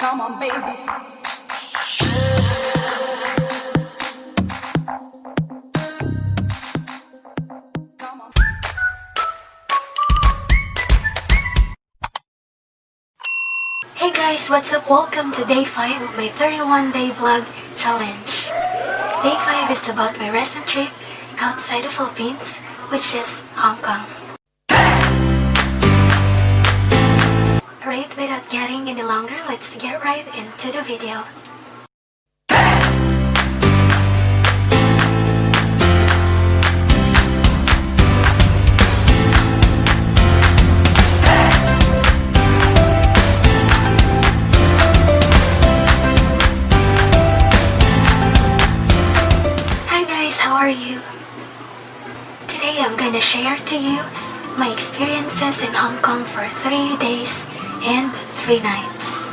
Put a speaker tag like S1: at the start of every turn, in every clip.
S1: Come on, baby. Come on.
S2: Hey guys, what's up? Welcome to day 5 of my 31-day vlog challenge. Day 5 is about my recent trip outside the Philippines, which is Hong Kong. Alright, without getting any longer, let's get right into the video. How are you? Today I'm gonna share to you my experiences in Hong Kong for 3 days and 3 nights.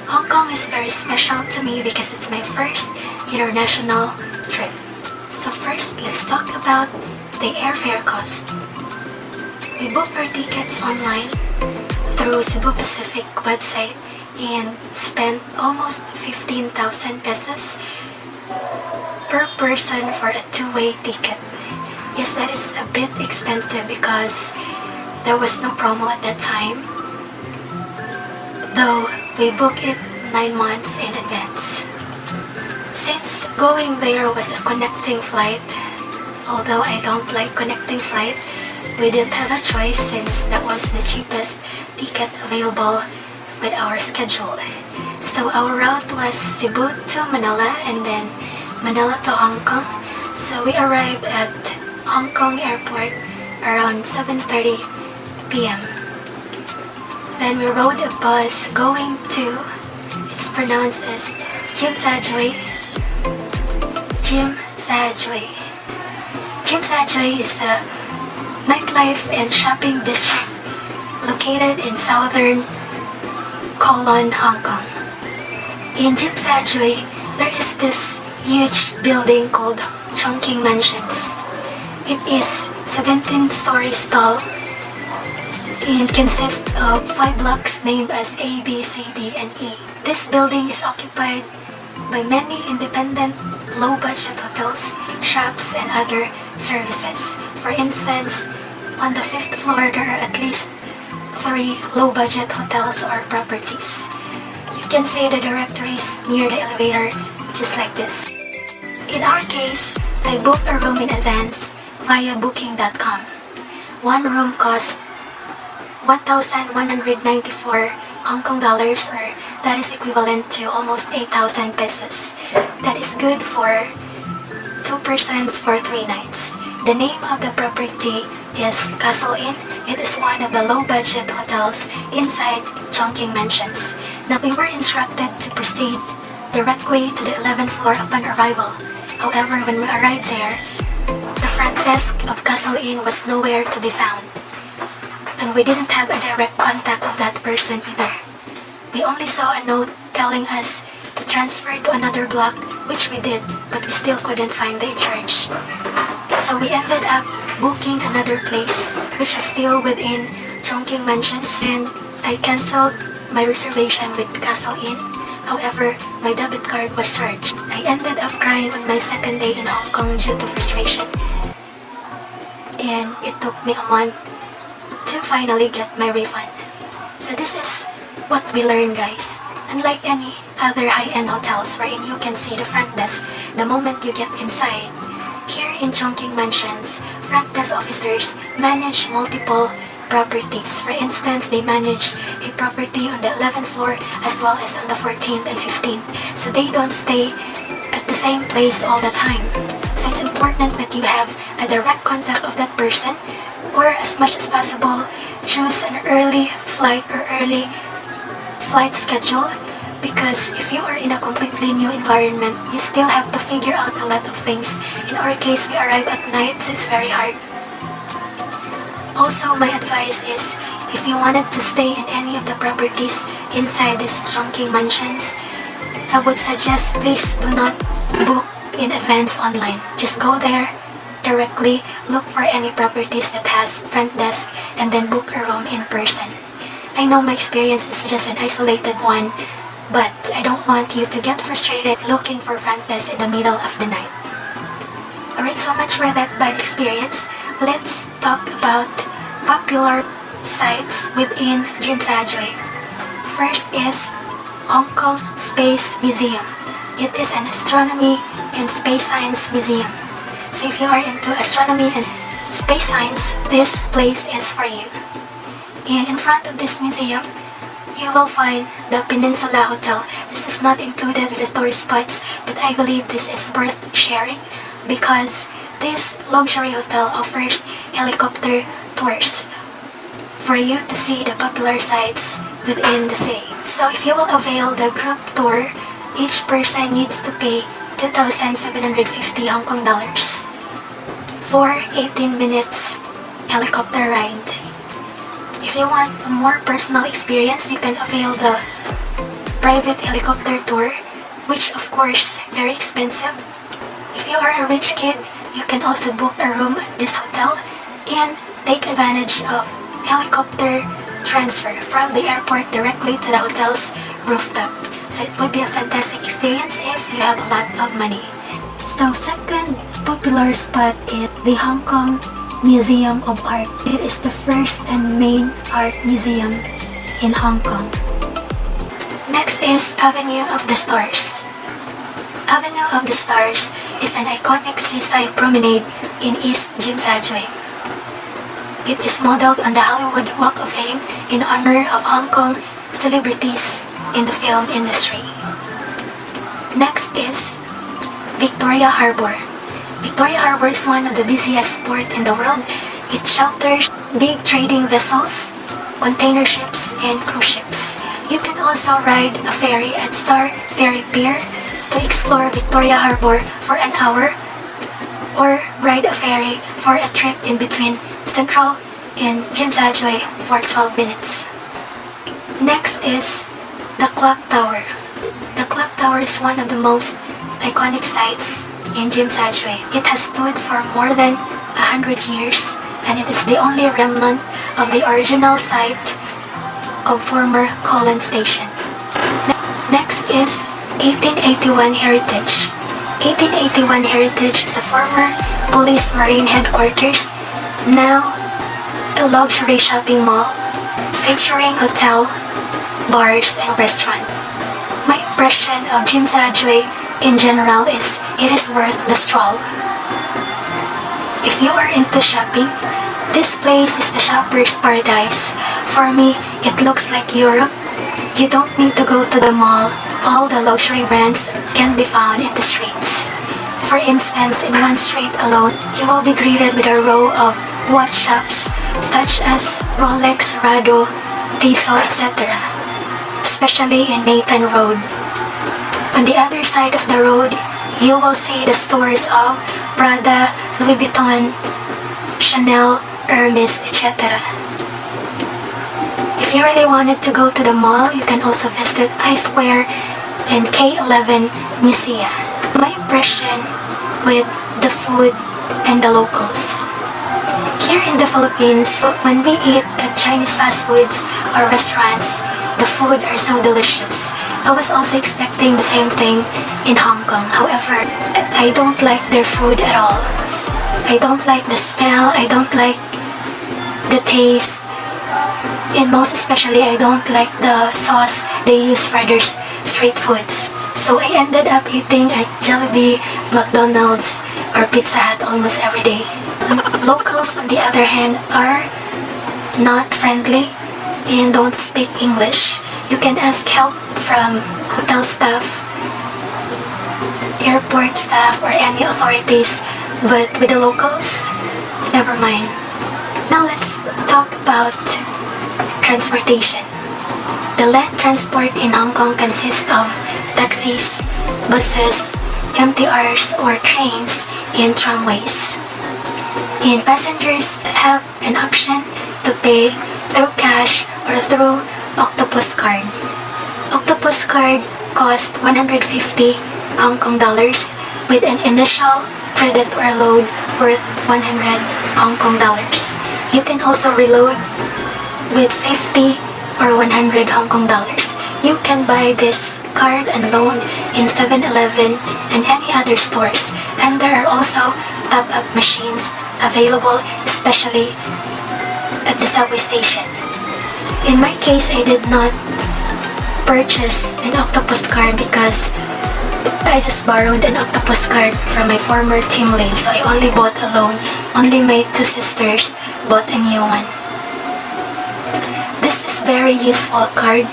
S2: Hong Kong is very special to me because it's my first international trip. So first, let's talk about the airfare cost. We booked our tickets online through Cebu Pacific website and spent almost 15,000 pesos per person for a two-way ticket. Yes, that is a bit expensive because there was no promo at that time, though we booked it 9 months in advance. Since going there was a connecting flight, although I don't like connecting flight, we didn't have a choice since that was the cheapest ticket available with our schedule. So our route was Cebu to Manila and then Manila to Hong Kong. So we arrived at Hong Kong airport around 7:30 p.m. Then we rode a bus going to, it's pronounced as Tsim Sha Tsui. Tsim Sha Tsui. Tsim Sha Tsui is a nightlife and shopping district located in southern Kowloon, Hong Kong. In Tsim Sha Tsui, there is this huge building called Chongqing Mansions. It is 17 stories tall and consists of 5 blocks named as A, B, C, D, and E. This building is occupied by many independent low-budget hotels, shops, and other services. For instance, on the 5th floor there are at least 3 low-budget hotels or properties. You can see the directories near the elevator just like this. In our case, I booked a room in advance via booking.com. One room cost 1,194 Hong Kong dollars, or that is equivalent to almost 8,000 pesos. That is good for 2 persons for 3 nights. The name of the property is Castle Inn. It is one of the low-budget hotels inside Chongqing Mansions. Now we were instructed to proceed directly to the 11th floor upon arrival. However, when we arrived there, the front desk of Castle Inn was nowhere to be found. And we didn't have a direct contact of that person either. We only saw a note telling us to transfer to another block, which we did, but we still couldn't find the in-charge. So we ended up booking another place, which is still within Chongqing Mansions, and I cancelled my reservation with Castle Inn. However, my debit card was charged. I ended up crying on my second day in Hong Kong due to frustration. And it took me a month to finally get my refund. So this is what we learned, guys. Unlike any other high-end hotels wherein you can see the front desk the moment you get inside, here in Chongqing Mansions, front desk officers manage multiple properties. For instance, they manage a property on the 11th floor as well as on the 14th and 15th. So they don't stay at the same place all the time. So it's important that you have a direct contact of that person, or as much as possible, choose an early flight or early flight schedule, because if you are in a completely new environment, you still have to figure out a lot of things. In our case, we arrive at night, so it's very hard. Also, my advice is, if you wanted to stay in any of the properties inside this Chongqing Mansions, I would suggest please do not book in advance online. Just go there directly, look for any properties that has front desk, and then book a room in person. I know my experience is just an isolated one, but I don't want you to get frustrated looking for front desk in the middle of the night. Alright, so much for that bad experience. Let's talk about popular sites within Jimsajwe. First is Hong Kong Space Museum. It is an astronomy and space science museum. So if you are into astronomy and space science, this place is for you. And in front of this museum, you will find the Peninsula Hotel. This is not included with the tourist spots, but I believe this is worth sharing because this luxury hotel offers helicopter tours for you to see the popular sites within the city. So if you will avail the group tour, each person needs to pay 2,750 Hong Kong dollars for 18 minutes helicopter ride. If you want a more personal experience, you can avail the private helicopter tour, which of course very expensive. If you are a rich kid, you can also book a room at this hotel and take advantage of helicopter transfer from the airport directly to the hotel's rooftop. So it would be a fantastic experience if you have a lot of money. So second popular spot is the Hong Kong Museum of Art. It is the first and main art museum in Hong Kong. Next is Avenue of the Stars. Avenue of the Stars is an iconic seaside promenade in East Jimsajwe. It is modeled on the Hollywood Walk of Fame in honor of Hong Kong celebrities in the film industry. Next is Victoria Harbour. Victoria Harbour is one of the busiest ports in the world. It shelters big trading vessels, container ships, and cruise ships. You can also ride a ferry at Star Ferry Pier to explore Victoria Harbour for an hour, or ride a ferry for a trip in between Central and Jimsajwe for 12 minutes. Next is the Clock Tower. The Clock Tower is one of the most iconic sites in Jimsajwe. It has stood for more than 100 years and it is the only remnant of the original site of former Colon Station. Next is 1881 Heritage. 1881 Heritage is a former police marine headquarters, now a luxury shopping mall featuring hotel, bars, and restaurant. My impression of Jimsajwe in general is it is worth the stroll. If you are into shopping, this place is the shopper's paradise. For me, it looks like Europe. You don't need to go to the mall. All the luxury brands can be found in the streets. For instance, in one street alone, you will be greeted with a row of watch shops such as Rolex, Rado, Tissot, etc. Especially in Nathan Road. On the other side of the road, you will see the stores of Prada, Louis Vuitton, Chanel, Hermes, etc. If you really wanted to go to the mall, you can also visit I Square and K11 Musea. My impression with the food and the locals. Here in the Philippines, when we eat at Chinese fast foods or restaurants, the food are so delicious. I was also expecting the same thing in Hong Kong. However, I don't like their food at all. I don't like the smell, I don't like the taste, and most especially I don't like the sauce they use for their street foods. So I ended up eating at Jollibee, McDonald's, or Pizza Hut almost every day. Locals, on the other hand, are not friendly and don't speak English. You can ask help from hotel staff, airport staff, or any authorities, but with the locals, never mind. Now let's talk about transportation. The land transport in Hong Kong consists of taxis, buses, MTRs or trains, and tramways. And passengers have an option to pay through cash or through Octopus card. Octopus card costs 150 Hong Kong dollars with an initial credit or load worth 100 Hong Kong dollars. You can also reload with 50 or 100 Hong Kong dollars. You can buy this card and loan in 7-Eleven and any other stores. And there are also top-up machines available, especially at the subway station. In my case, I did not purchase an octopus card because I just borrowed an octopus card from my former team lead, so I only bought a loan. Only my two sisters bought a new one. This is very useful card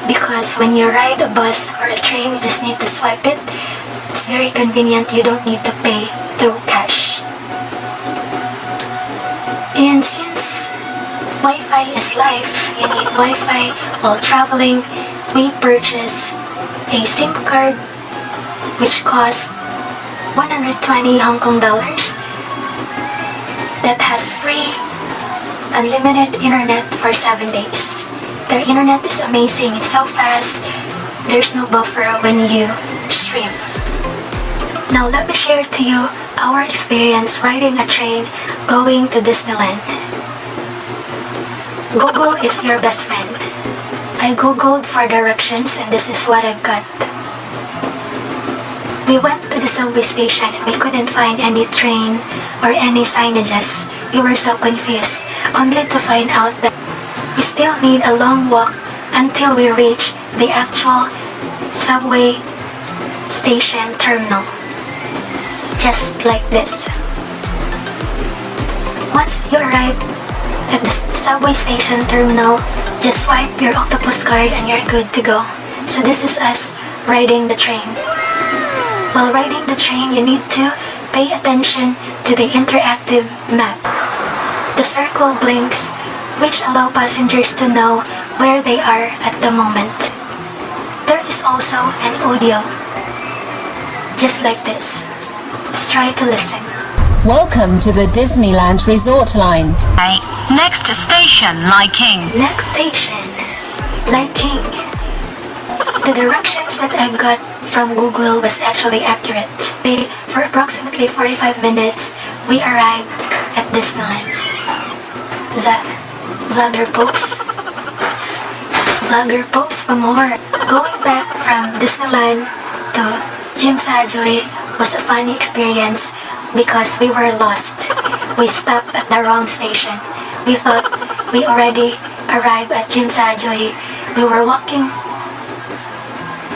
S2: because when you ride a bus or a train, you just need to swipe it. It's very convenient. You don't need to pay through cash. And since Wi-Fi is life, you need Wi-Fi while traveling, we purchase a SIM card which costs 120 Hong Kong dollars that has free unlimited internet for 7 days. Their internet is amazing. It's so fast. There's no buffer when you stream. Now let me share to you our experience riding a train going to Disneyland. Google is your best friend. I googled for directions and this is what I've got. We went to the subway station and we couldn't find any train or any signages. We were so confused, only to find out that we still need a long walk until we reach the actual subway station terminal. Just like this. Once you arrive at the subway station terminal, just swipe your octopus card and you're good to go. So this is us riding the train. While riding the train, you need to pay attention to the interactive map. The circle blinks, which allow passengers to know where they are at the moment. There is also an audio, just like this. Let's try to listen.
S3: Welcome to the Disneyland Resort line.
S4: Next station, Liking.
S2: Next station, Liking. The directions that I got from Google was actually accurate. For approximately 45 minutes, we arrived at Disneyland. Is that vlogger pose? Vlogger pose for more. Going back from Disneyland to Jim Sajoy was a funny experience because we were lost. We stopped at the wrong station. We thought we already arrived at Jim Sajoy. We were walking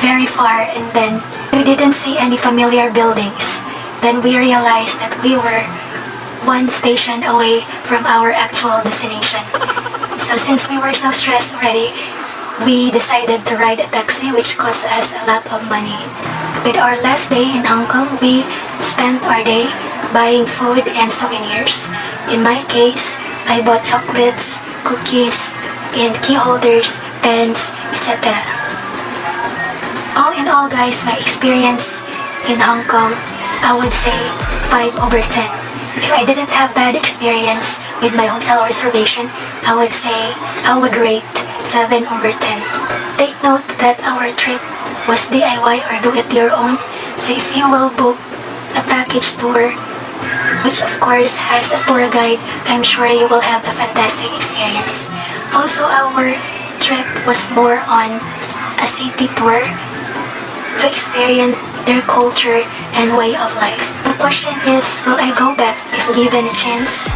S2: very far and then we didn't see any familiar buildings. Then we realized that we were one station away from our actual destination. So since we were so stressed already, we decided to ride a taxi which cost us a lot of money. With our last day in Hong Kong, we spent our day buying food and souvenirs. In my case, I bought chocolates, cookies, and key holders, pens, etc. All in all guys, my experience in Hong Kong, I would say 5/10. If I didn't have bad experience with my hotel reservation, I would say I would rate 7/10. Take note that our trip was DIY or do it your own. So if you will book a package tour, which of course has a tour guide, I'm sure you will have a fantastic experience. Also, our trip was more on a city tour to experience their culture and way of life. The question is, will I go back if given a chance?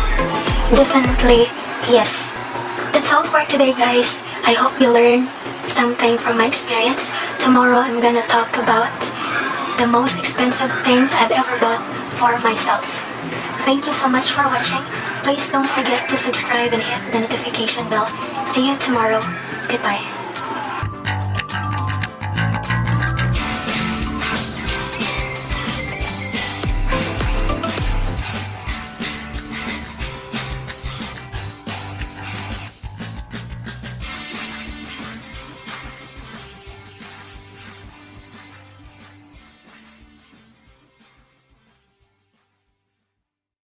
S2: Definitely, yes. That's all for today guys. I hope you learned something from my experience. Tomorrow I'm gonna talk about the most expensive thing I've ever bought for myself. Thank you so much for watching. Please don't forget to subscribe and hit the notification bell. See you tomorrow. Goodbye.